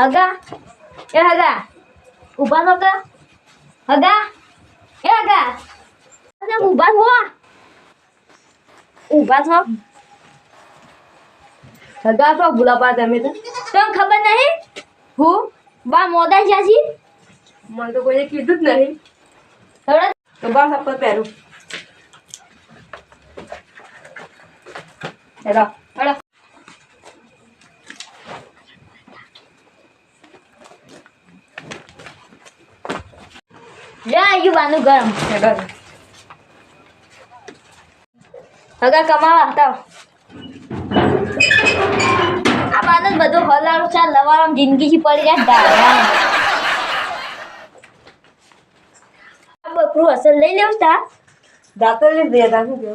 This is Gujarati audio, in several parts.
હગા એ હગા ઊભા થો કે હગા એ હગા અરે ઊભા થો હગા તો ભૂલા પા તમે તો તને ખબર નહીં હું બા મોદા જાસી મને તો કોઈને કીધું જ નહીં હવે તો બસ આપણે પહેરું હેલો હળો જા આયુ બાનું ગરમ હેલો હગા કમાવા હતા આ બાનું બધું હલાડું છે લવારમ જિંદગીથી પડી જાય ડાળા બકરું અસર લઈ લેવું તા દાતો લઈ દે દાતો દે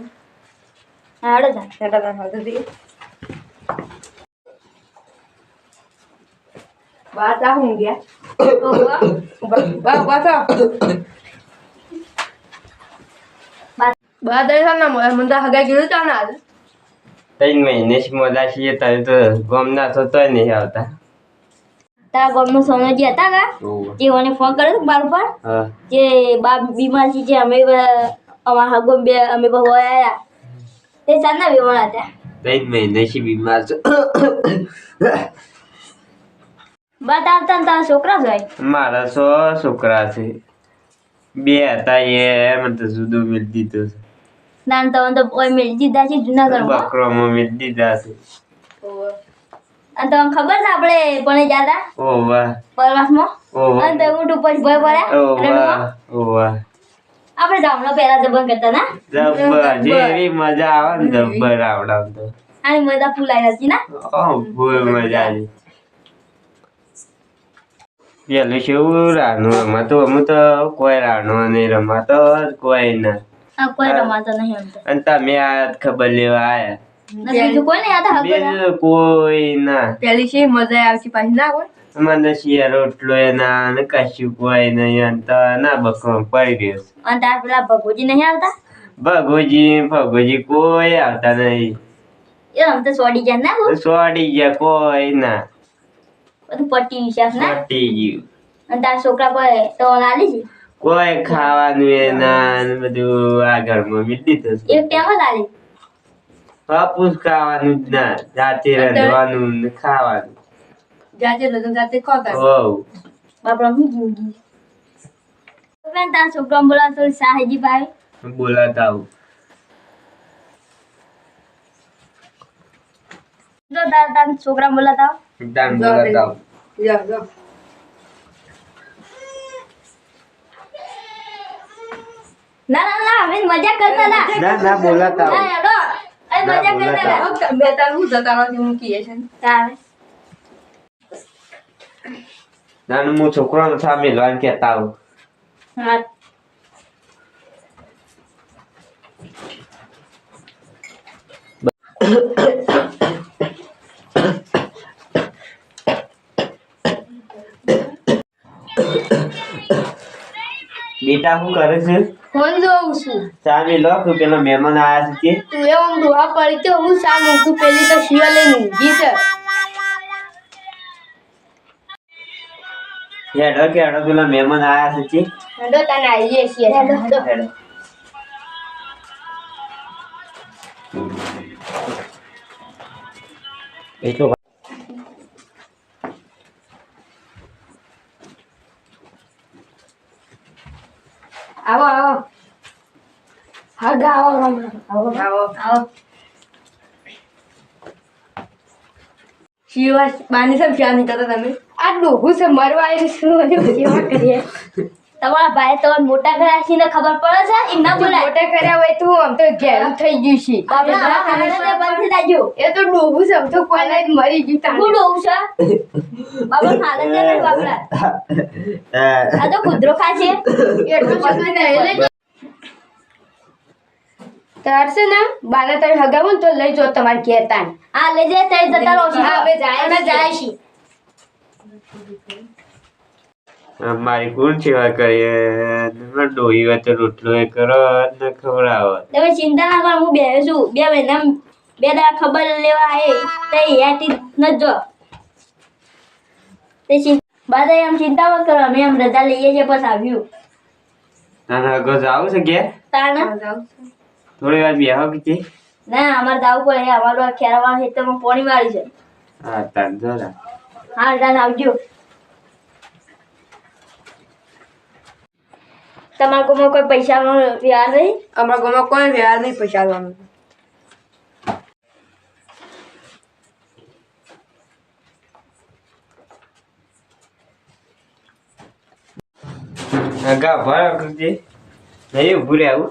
હાડો જા હેડા ના હાથ દે બાત આ હું ગયા બા બા બા દે ના મને હગા કીધું તા ના 3 મહિને થી મોડા છીએ તારે તો ગમના તો તોય નહીં આવતા તારા ગામનો સોનોજી હતા કા જે મને ફોન કર્યો બાર ઉપર હા જે બા બીમાર છે જે અમે અમારા હગો બે અમે બહુ આયા તે સાના બીમાર હતા 3 મહિને થી બીમાર છું બા તારા છોકરા છે મારા 100 છોકરા છે 2 હતા એ મને તો જુદું મિલ દીધું છે નાન તો કોઈ મિલ દીધા છે જુનાગઢમાં બકરોમાં મિલ દીધા છે અને તમને ખબર છે આપણે પણ જ્યાદા ઓ વાહ પરવાસમાં ઓહ. અને તો ઊંટ ઉપર ભય પડ્યા ઓ વાહ આપણે ગામનો પહેલા જબન કરતા ના જબ્બર જેવી મજા આવે ને જબ્બર આવડાવતો આની મજા ફૂલાઈ હતી ના બહુ મજા આવી પેલું શું રાનું રમાતો અમે તો કોઈ રાનો નહીં રમાતો કોઈ ના આ કોઈ રમાતો નહીં આમ તો અને તમે આ ખબર લેવા આયા બીજું કોઈ નહીં આતા હગો બીજું કોઈ ના પેલી છે મજા આવતી પાછી ના હોય મને શિયા રોટલો એના ને કશું કોઈ નહીં અને તો ના બકરો પડી રહ્યો છે. અને તાર પેલા ભગોજી નહીં આવતા ભગોજી કોઈ આવતા નહીં એ આમ તો સોડી જાય ના બહુ સોડી ગયા કોઈ ના બધું પટ્ટી હિસાબ ના પટી ગયું અને તાર છોકરા કોઈ તો લાલી છે કોઈ ખાવાનું એના ને બધું આ ઘરમાં મીઠ દીધું છે. એક ટાઈમ જ લાલી પાપુસ ખાવાનું જ ના જાતે રાંધવાનું ને ખાવાનું જાતે લગન જાતે ખાતા હોવ બાપડા હું જિંદગી બેન તાર છોકરા બોલા તો સાહેજી ભાઈ બોલાતા આવું જો તાર છોકરા બોલાતા તાન બોલાતા આવું જા જા ના અમે મજા કરતા ના ના બોલાતા ના આવું હેડો એ મજા ના, કરતા બોલાતા. ના બે તાર હું જતા રહી મૂકીએ છે તારે નાનું હું છોકરાનો સામે લોન કહેતા આવું હા બેટા શું કરે છે ફોન જોઉં છું સામે લો કે પેલા મહેમાન આયા છે તું એમ દુહા પડી તો હું સા મૂકું પેલી તો શિવા લઈને ઊંઘી છે કે હેડો પેલા મહેમાન આયા છે હેડો તને આવીએ છીએ હેડો હેડો એટલો આવો આવો હા ગા આવો આવો આવો આવો શિવા બાની સબ ક્યાં નહીં કરતા તમે આ ડોહું છે મરવા આવી શું હજુ સેવા કરીએ તમારા ભાઈ તો મોટા ઘરે ને ખબર પડે છે એમ ના બોલાય મોટા કર્યા હોય તું આમ તો ઘેરું થઈ ગયું છે બાપડા ખાને બંધ થઈ જાજો એ તો ડોહું છે આમ તો કોઈને મરી ગયું તારે. ગુડ હોઉં છે બાપા ખાને દે ને બાપડા આ તો કુદરો ખાશે એટલું બધું નહીં લઈ તાર છે ને બાના તારે હગાવું ને તો લઈ જો તમારે ઘેર તાન આ લઈ જાય તઈ જતા રહો છો હા, અમે જાય અમે છીએ. જાય છીએ મારી કોણ સેવા કરીએ ડોહી હોય તો રોટલો એ કરો ને ખવડાવો તમે ચિંતા ના કરો હું બેહું છું 2 મહિના 2 દાડા ખબર લેવા આયે તઈ યાતી ન જો બધા એમ ચિંતા મત કરો અમે એમ રજા લઈએ છીએ બસ આવ્યું અને આગળ જાવું છે ઘેર તાને થોડી વાર બેહો કીધી ના અમારે જવું પડે અમારું આ ખેરાવા ખેતરમાં પોણી વાળી છે હા તાન જરા હા તાને આવજો તમારા કોમાં કોઈ પૈસાનો વ્યવહાર નહીં અમારા ગામમાં કોઈ વ્યવહાર નહીં પૈસા આલવાનું આગા ભરો કીધી નહીં ઉભું રહે આવું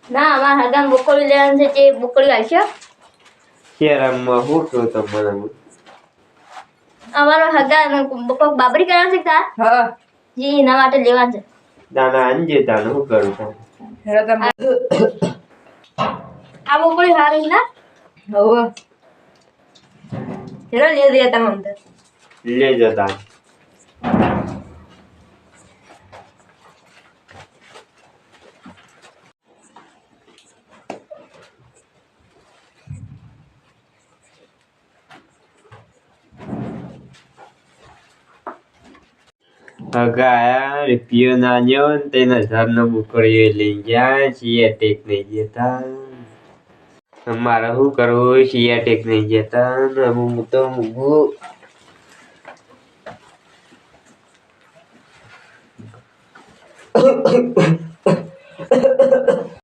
ના અમારા હગાને બોકડી લેવાનું છે તે બોકડી આવશે શેરામાં હું કહું તમને અમારો હગા કોક બાબરી કરવાનું છે તાર હા જી એના માટે લેવાનું છે દાના અંજે તાને શું કરું છું હેરો તમે આ બોકડી હારી ના હવે હેરો લે દે તમે અંદર લેજો તાન અગાયા રૂપિયો નાન્યો ને તેને 1000 નો બુકડીઓ લઈ ગયા સિયાટેક નહીં જતા મારે શું કરવું સિયાટેક નહીં જતા ને હું તો ઊંઘું